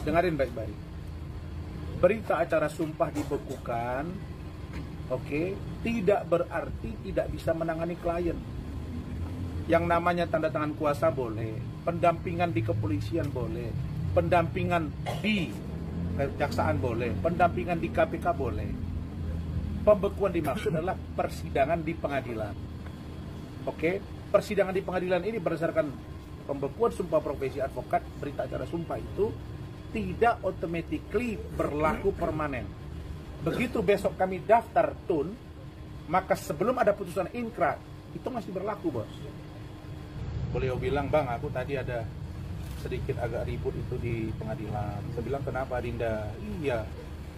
dengerin baik-baik. Berita acara sumpah dibekukan, oke, tidak berarti tidak bisa menangani klien. Yang namanya tanda tangan kuasa boleh, pendampingan di kepolisian boleh, pendampingan di kejaksaan boleh, pendampingan di KPK boleh. Pembekuan dimaksud adalah persidangan di pengadilan. Oke, persidangan di pengadilan ini berdasarkan pembekuan sumpah profesi advokat, berita acara sumpah itu tidak automatically berlaku permanen. Begitu besok kami daftar tun, maka sebelum ada putusan inkra, itu masih berlaku, bos. Beliau bilang, bang, aku tadi ada sedikit agak ribut itu di pengadilan. Saya bilang, kenapa, Dinda? Iya,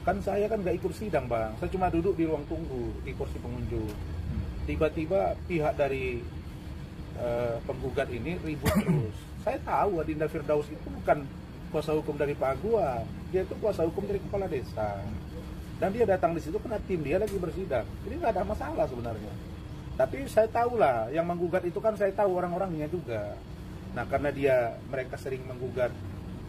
kan saya kan gak ikut sidang, bang. Saya cuma duduk di ruang tunggu, di kursi pengunjung. Tiba-tiba pihak dari penggugat ini ribut terus. Saya tahu Adinda Firdaus itu bukan kuasa hukum dari Pak Aguan, dia itu kuasa hukum dari kepala desa. Dan dia datang di situ karena tim dia lagi bersidang. Jadi nggak ada masalah sebenarnya. Tapi saya tahu lah, yang menggugat itu kan saya tahu orang-orangnya juga. Nah, karena mereka sering menggugat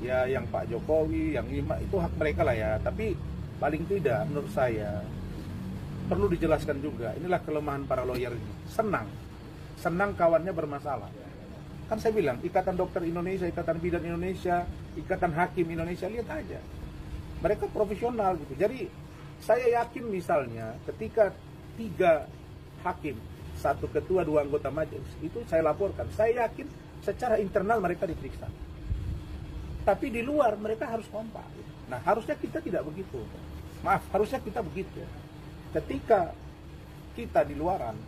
ya yang Pak Jokowi, yang lima, itu hak mereka lah ya. Tapi paling tidak menurut saya perlu dijelaskan juga, inilah kelemahan para lawyer ini. Senang kawannya bermasalah. Kan saya bilang, Ikatan Dokter Indonesia, Ikatan Bidan Indonesia, Ikatan Hakim Indonesia, lihat aja. Mereka profesional gitu. Jadi saya yakin misalnya ketika 3 hakim, 1 ketua, 2 anggota majelis, itu saya laporkan. Saya yakin secara internal mereka diperiksa. Tapi di luar mereka harus kompak. Nah, harusnya kita tidak begitu. Maaf, harusnya kita begitu. Ketika kita di luaran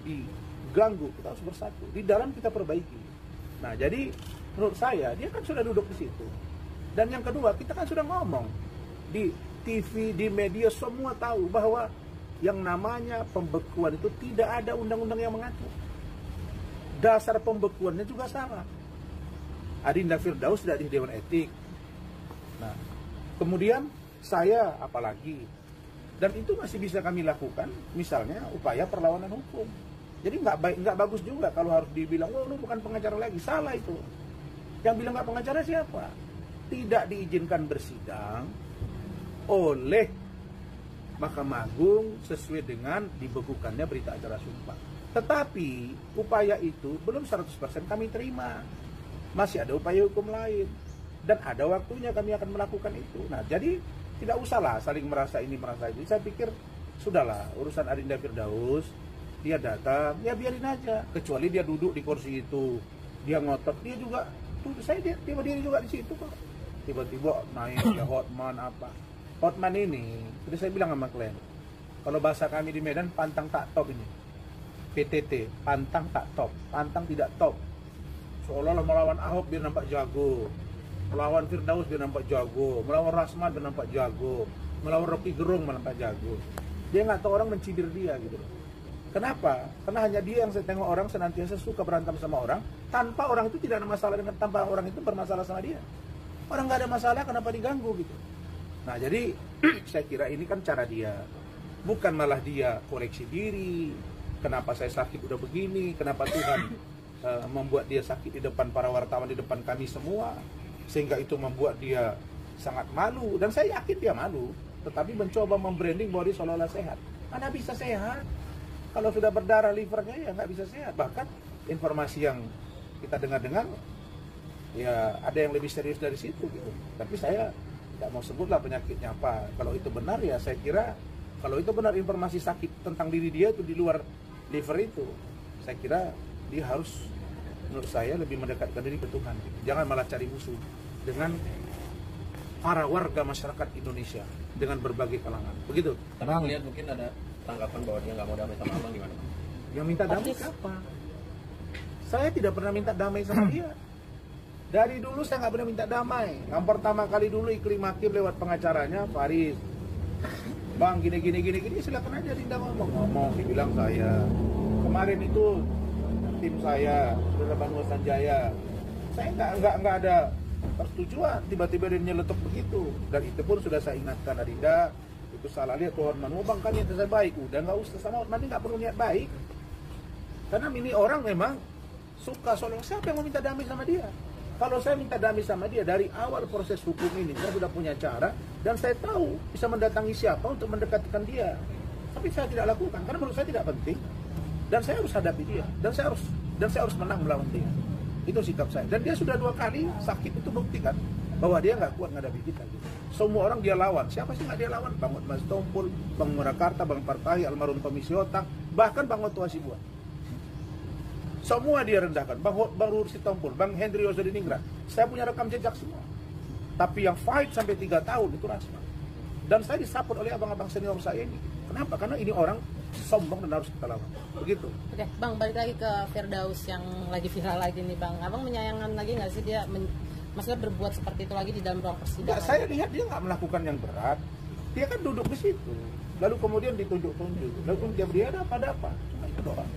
diganggu, kita harus bersatu. Di dalam kita perbaiki. Nah, jadi menurut saya dia kan sudah duduk di situ. Dan yang kedua, kita kan sudah ngomong di TV, di media, semua tahu bahwa yang namanya pembekuan itu tidak ada undang-undang yang mengatur. Dasar pembekuannya juga salah. Adinda Firdaus tidak di Dewan Etik. Nah, kemudian saya apalagi. Dan itu masih bisa kami lakukan, misalnya upaya perlawanan hukum. Jadi nggak bagus juga kalau harus dibilang, oh lu bukan pengacara lagi, salah itu. Yang bilang nggak pengacara siapa? Tidak diizinkan bersidang oleh Mahkamah Agung sesuai dengan dibekukannya berita acara sumpah. Tetapi upaya itu belum 100% kami terima. Masih ada upaya hukum lain. Dan ada waktunya kami akan melakukan itu. Nah, jadi tidak usahlah saling merasa ini merasa itu. Saya pikir sudahlah urusan Adinda Firdaus, dia datang, ya biarin aja. Kecuali dia duduk di kursi itu, dia ngotot, dia juga saya dia berdiri juga di situ kok. Tiba-tiba naik ya Hotman apa. Hotman ini, tadi saya bilang sama klien, kalau bahasa kami di Medan pantang tak top ini. PTT, pantang tak top, pantang tidak top. Seolah-olah melawan Ahok biar nampak jago, melawan Firdaus biar nampak jago, melawan Rasman biar nampak jago, melawan Rocky Gerung biar nampak jago. Dia nggak tahu orang mencibir dia gitu. Kenapa? Karena hanya dia yang saya tengok orang senantiasa suka berantem sama orang, tanpa orang itu tidak ada masalah dengan, tanpa orang itu bermasalah sama dia. Orang nggak ada masalah, kenapa diganggu gitu. Nah, jadi saya kira ini kan cara dia, bukan malah dia koreksi diri. Kenapa saya sakit udah begini? Kenapa Tuhan membuat dia sakit di depan para wartawan, di depan kami semua, sehingga itu membuat dia sangat malu. Dan saya yakin dia malu, tetapi mencoba membranding bahwa dia seolah-olah sehat. Mana bisa sehat? Kalau sudah berdarah livernya ya nggak bisa sehat. Bahkan informasi yang kita dengar-dengar, ya ada yang lebih serius dari situ gitu. Tapi saya tidak mau sebutlah penyakitnya apa. Kalau itu benar ya saya kira, kalau itu benar informasi sakit tentang diri dia itu di luar liver itu, saya kira dia harus, menurut saya, lebih mendekatkan diri ke Tuhan. Jangan malah cari musuh dengan para warga masyarakat Indonesia dengan berbagai kalangan. Begitu. Tapi melihat mungkin ada tanggapan bahwa dia nggak mau damai sama abang, gimana? Yang minta damai siapa? Saya tidak pernah minta damai sama dia. Dari dulu saya nggak pernah minta damai. Yang pertama kali dulu Iklim Hakim lewat pengacaranya Faris, bang gini, silakan aja Dinda ngomong, dibilang saya. Kemarin itu tim saya, Saudara Bang Sanjaya, saya nggak ada persetujuan, tiba-tiba dia nyeletuk begitu. Dan itu pun sudah saya ingatkan Adinda, itu salah lihat tuh Hotman, bang kan niat saya baik, udah nggak usah sama Hotman ini nggak perlu niat baik. Karena ini orang memang suka soal siapa yang mau minta damai sama dia. Kalau saya minta damai sama dia dari awal proses hukum ini, saya sudah punya cara dan saya tahu bisa mendatangi siapa untuk mendekatkan dia. Tapi saya tidak lakukan karena menurut saya tidak penting dan saya harus hadapi dia dan saya harus menang melawan dia. Itu sikap saya. Dan dia sudah 2 kali sakit, itu buktikan bahwa dia nggak kuat menghadapi kita. Gitu. Semua orang dia lawan. Siapa sih nggak dia lawan? Bang Hotman Sitompul, Bang Murakarta, Bang Partahi, almarhum Tommy Sihotak, bahkan Bang Oto Hasibuan. Semua dia rendahkan. Bang Ruhut Sitompul, Bang Henry Osodiningrat. Saya punya rekam jejak semua. Tapi yang fight sampai 3 tahun itu Rasman. Dan saya disupport oleh abang-abang senior saya ini. Kenapa? Karena ini orang sombong dan harus kita lawan. Begitu. Oke, Bang, balik lagi ke Firdaus yang lagi viral lagi nih, Bang. Abang menyayangkan lagi nggak sih dia maksudnya berbuat seperti itu lagi di dalam ruang persidangan? Saya lihat dia nggak melakukan yang berat. Dia kan duduk di situ. Lalu kemudian ditunjuk-tunjuk. Lalu kemudian dia ada apa? Cuma itu doang.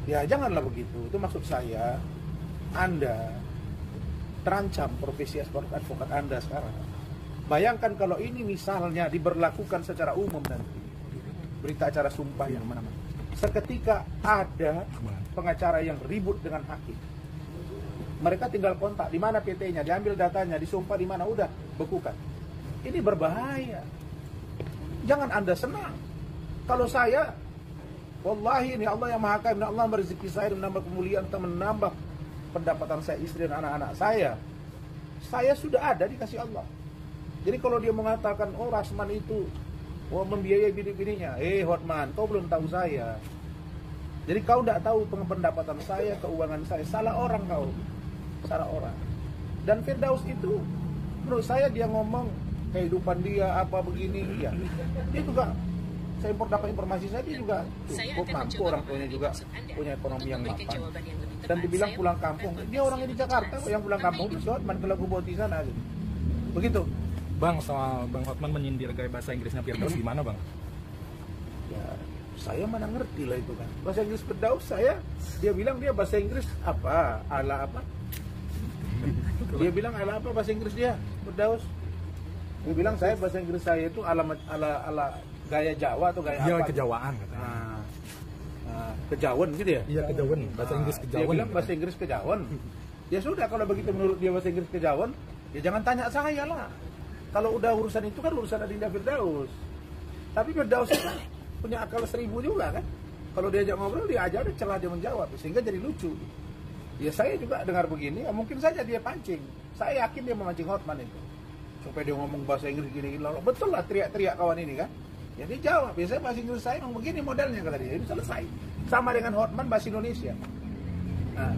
Ya janganlah begitu. Itu maksud saya, Anda terancam profesi advokat Anda sekarang. Bayangkan kalau ini misalnya diberlakukan secara umum nanti. Berita acara sumpah yang mana-mana. Seketika ada pengacara yang ribut dengan hakim. Mereka tinggal kontak, di mana PT-nya, diambil datanya, disumpah di mana, udah bekukan. Ini berbahaya. Jangan Anda senang. Kalau saya, wallahi ini Allah yang Maha Kaya, Allah merezeki saya dan menambah kemuliaan untuk menambah pendapatan saya, istri dan anak-anak saya. Saya sudah ada dikasih Allah. Jadi kalau dia mengatakan, oh Rasman itu membiayai bini-bininya, Hotman, kau belum tahu saya. Jadi kau tidak tahu pendapatan saya, keuangan saya. Salah orang kau. Salah orang. Dan Firdaus itu, menurut saya dia ngomong kehidupan dia apa begini, ya. Dia juga, saya dapat informasi saya, dia juga cukup mampu, orang tuanya juga punya ekonomi yang mapan. Dan dibilang pulang kampung, dia orangnya di Jakarta, yang pulang kampung itu Hotman ke Lagu Boti sana. Gitu. Begitu. Bang, soal Bang Hotman menyindir gaya bahasa Inggrisnya Firdaus gimana, Bang? Ya, saya mana ngerti lah itu kan. Bahasa Inggris Firdaus dia bilang dia bahasa Inggris apa? Ala apa? Dia bilang ala apa bahasa Inggris dia? Firdaus. Dia bilang saya bahasa Inggris saya itu ala gaya Jawa atau gaya Iya, apa? kejawaan katanya. Kejawen gitu ya? Iya, kejawen. Bahasa Inggris kejawen. Dia bilang bahasa Inggris kejawen. Ya sudah, kalau begitu menurut dia bahasa Inggris kejawen, ya jangan tanya saya lah. Kalau udah urusan itu kan urusan Adinda Firdaus. Tapi Firdaus itu punya akal 1000 juga kan. Kalau diajak ngobrol dia aja ada celah dia menjawab, sehingga jadi lucu. Ya saya juga dengar begini, ya mungkin saja dia pancing. Saya yakin dia memancing Hotman itu. Supaya dia ngomong bahasa Inggris gini-gini. Betul lah teriak-teriak kawan ini kan. Ya dia jawab, biasanya bahasa Inggris saya memang begini modelnya kata dia. Itu selesai. Sama dengan Hotman bahasa Indonesia. Nah,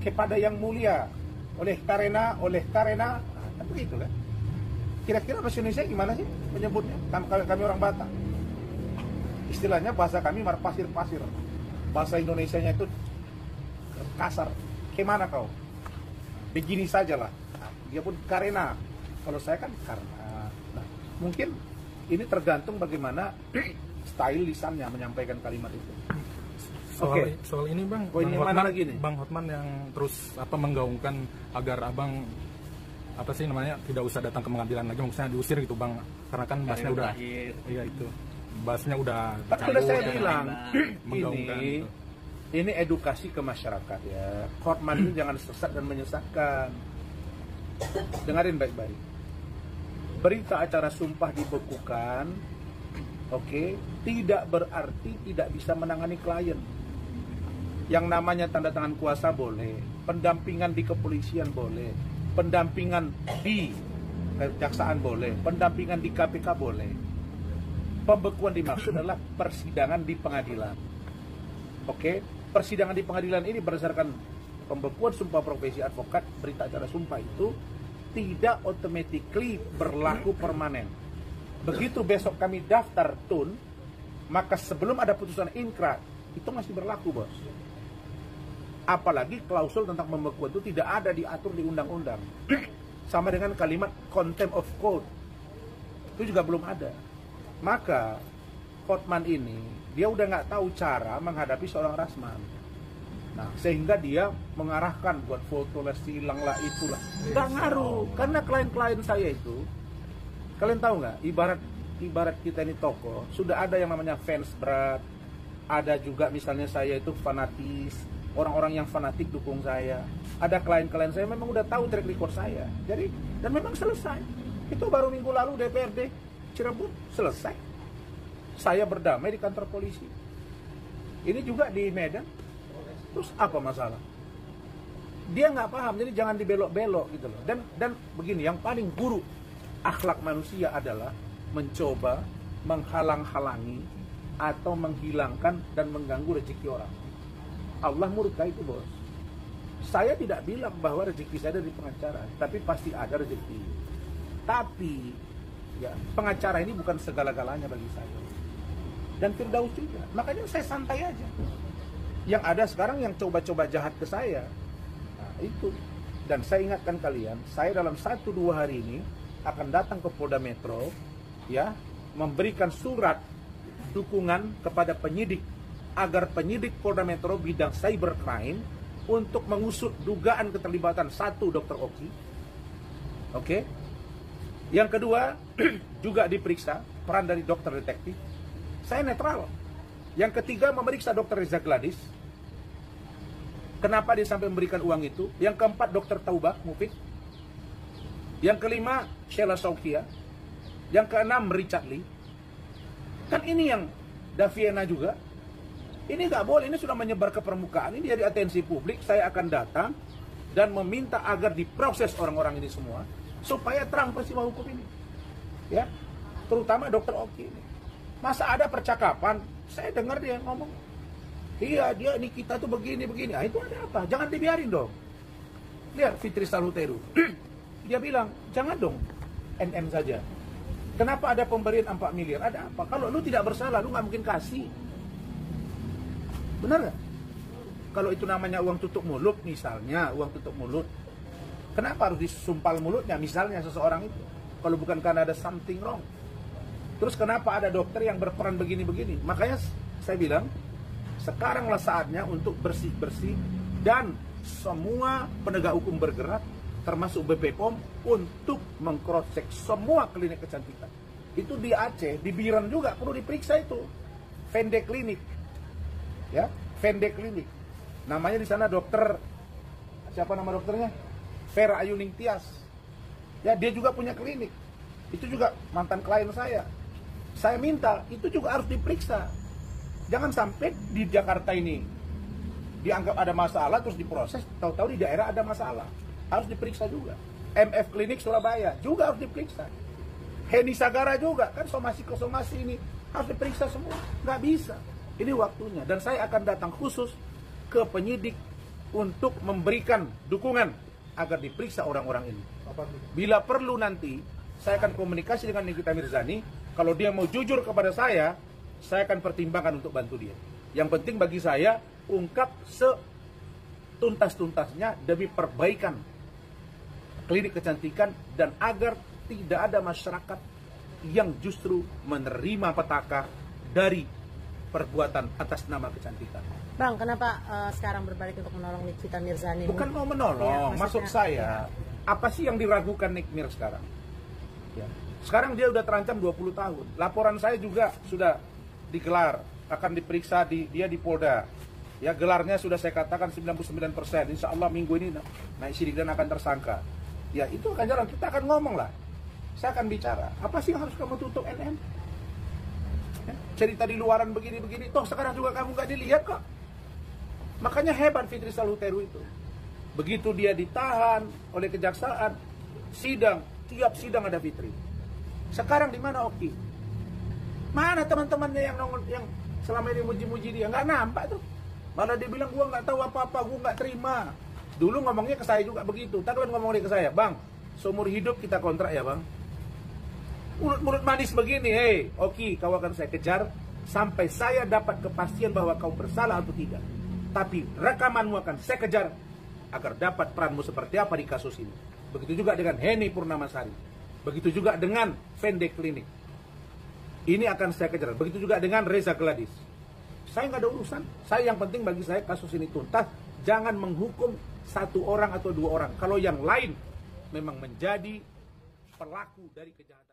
kepada yang mulia, oleh karena, kan begitu kan. Kira-kira bahasa Indonesia gimana sih menyebutnya? Kami orang Batak. Istilahnya bahasa kami marpasir-pasir. Bahasa Indonesianya itu kasar. Kemana kau? Begini sajalah. Nah, dia pun karena. Kalau saya kan karena. Nah, mungkin ini tergantung bagaimana style lisannya menyampaikan kalimat itu. Soal ini Bang, ini mana lagi nih? Bang Hotman yang terus mengaungkan agar Abang tidak usah datang ke pengadilan lagi, maksudnya diusir gitu Bang, karena kan bahasnya udah bahasnya udah saya bilang menggaungkan gitu. Ini edukasi ke masyarakat ya. Hotman ini jangan sesat dan menyesatkan. Dengarin baik-baik. Berita acara sumpah dibekukan, tidak berarti tidak bisa menangani klien. Yang namanya tanda tangan kuasa boleh, pendampingan di kepolisian boleh, pendampingan di kejaksaan boleh, pendampingan di KPK boleh. Pembekuan dimaksud adalah persidangan di pengadilan. Persidangan di pengadilan ini berdasarkan pembekuan sumpah profesi advokat, berita acara sumpah itu tidak automatically berlaku permanen. Begitu besok kami daftar tun, maka sebelum ada putusan inkra itu masih berlaku, bos. Apalagi klausul tentang pembekuan itu tidak ada diatur di undang-undang. Sama dengan kalimat contempt of court, itu juga belum ada. Maka Hotman ini dia udah nggak tahu cara menghadapi seorang Rasman. Nah, sehingga dia mengarahkan buat foto lah, silang lah, itulah. Nggak ngaruh, karena klien-klien saya itu, kalian tahu nggak? Ibarat kita ini toko, sudah ada yang namanya fans berat, ada juga misalnya saya itu fanatis, orang-orang yang fanatik dukung saya. Ada klien-klien saya memang udah tahu track record saya. Jadi, dan memang selesai. Itu baru minggu lalu DPRD Cirebon selesai. Saya berdamai di kantor polisi. Ini juga di Medan. Terus apa masalah? Dia nggak paham, jadi jangan dibelok-belok gitu loh. Dan begini, yang paling buruk akhlak manusia adalah mencoba menghalang-halangi atau menghilangkan dan mengganggu rezeki orang. Allah murka itu, bos. Saya tidak bilang bahwa rezeki saya dari pengacara, tapi pasti ada rezeki. Tapi ya, pengacara ini bukan segala-galanya bagi saya. Dan Firdaus juga. Makanya saya santai aja. Yang ada sekarang yang coba-coba jahat ke saya. Nah, itu. Dan saya ingatkan kalian, saya dalam 1-2 hari ini akan datang ke Polda Metro, ya, memberikan surat dukungan kepada penyidik agar penyidik Polda Metro bidang cybercrime untuk mengusut dugaan keterlibatan Dr. Oki. Oke. Yang kedua, juga diperiksa peran dari dokter detektif. Saya netral. Yang ketiga, memeriksa Dr. Reza Gladys. Kenapa dia sampai memberikan uang itu? Yang keempat, Dr. Taubah Mufid. Yang kelima, Sheila Saukia. Yang keenam, Richard Lee. Kan ini yang Daviena juga. Ini nggak boleh, ini sudah menyebar ke permukaan. Ini jadi atensi publik. Saya akan datang dan meminta agar diproses orang-orang ini semua supaya terang peristiwa hukum ini. Ya, terutama Dr. Oki ini. Masa ada percakapan, saya dengar dia ngomong, iya dia ini kita tuh begini-begini. Ah, itu ada apa? Jangan dibiarin dong. Lihat Fitri Salhuteru. Dia bilang, jangan dong NM saja. Kenapa ada pemberian 4 miliar? Ada apa? Kalau lu tidak bersalah, lu nggak mungkin kasih. Benar nggak? Kalau itu namanya uang tutup mulut, misalnya uang tutup mulut, kenapa harus disumpal mulutnya? Misalnya seseorang itu, kalau bukan karena ada something wrong. Terus kenapa ada dokter yang berperan begini-begini? Makanya saya bilang, sekaranglah saatnya untuk bersih-bersih dan semua penegak hukum bergerak, termasuk BP POM, untuk mengcross-check semua klinik kecantikan. Itu di Aceh, di Biren juga perlu diperiksa itu. Vende Klinik. Ya, Vende Klinik. Namanya di sana dokter, siapa nama dokternya? Vera Ayuning Tias. Ya, dia juga punya klinik. Itu juga mantan klien saya. Saya minta, itu juga harus diperiksa. Jangan sampai di Jakarta ini dianggap ada masalah terus diproses, tahu-tahu di daerah ada masalah. Harus diperiksa juga. MF Klinik Surabaya juga harus diperiksa. Heni Sagara juga, kan somasi-somasi ini harus diperiksa semua. Nggak bisa. Ini waktunya. Dan saya akan datang khusus ke penyidik untuk memberikan dukungan agar diperiksa orang-orang ini. Bila perlu nanti, saya akan komunikasi dengan Nikita Mirzani. Kalau dia mau jujur kepada saya akan pertimbangkan untuk bantu dia. Yang penting bagi saya, ungkap setuntas-tuntasnya demi perbaikan klinik kecantikan dan agar tidak ada masyarakat yang justru menerima petaka dari perbuatan atas nama kecantikan. Bang, kenapa sekarang berbalik untuk menolong Nikita Mirzani? Bukan mau menolong, ya, maksud saya, apa sih yang diragukan Nick Mir sekarang? Ya. Sekarang dia udah terancam 20 tahun. Laporan saya juga sudah digelar, akan diperiksa dia di Polda. Ya, gelarnya sudah saya katakan 99%. Insya Allah minggu ini naik sidik dan akan tersangka. Ya, itu akan jalan. Kita akan ngomong lah. Saya akan bicara. Apa sih yang harus kamu tutup NM? Ya, cerita di luaran begini-begini. Toh sekarang juga kamu gak dilihat kok. Makanya hebat Fitri Salhuteru itu. Begitu dia ditahan oleh kejaksaan, sidang, tiap sidang ada Fitri. Sekarang di mana Oki? Mana teman-temannya yang selama ini muji-muji dia? Nggak nampak tuh. Malah dia bilang, gua nggak tahu apa-apa, gua nggak terima. Dulu ngomongnya ke saya juga begitu. Tak ngomongnya ke saya, bang, seumur hidup kita kontrak ya bang. Mulut manis begini, hei, Oki, kau akan saya kejar sampai saya dapat kepastian bahwa kau bersalah atau tidak. Tapi rekamanmu akan saya kejar agar dapat peranmu seperti apa di kasus ini. Begitu juga dengan Heni Purnamasari. Begitu juga dengan Vende Klinik. Ini akan saya kejar. Begitu juga dengan Reza Gladys. Saya nggak ada urusan. Saya yang penting bagi saya kasus ini tuntas. Jangan menghukum satu orang atau dua orang. Kalau yang lain memang menjadi pelaku dari kejahatan.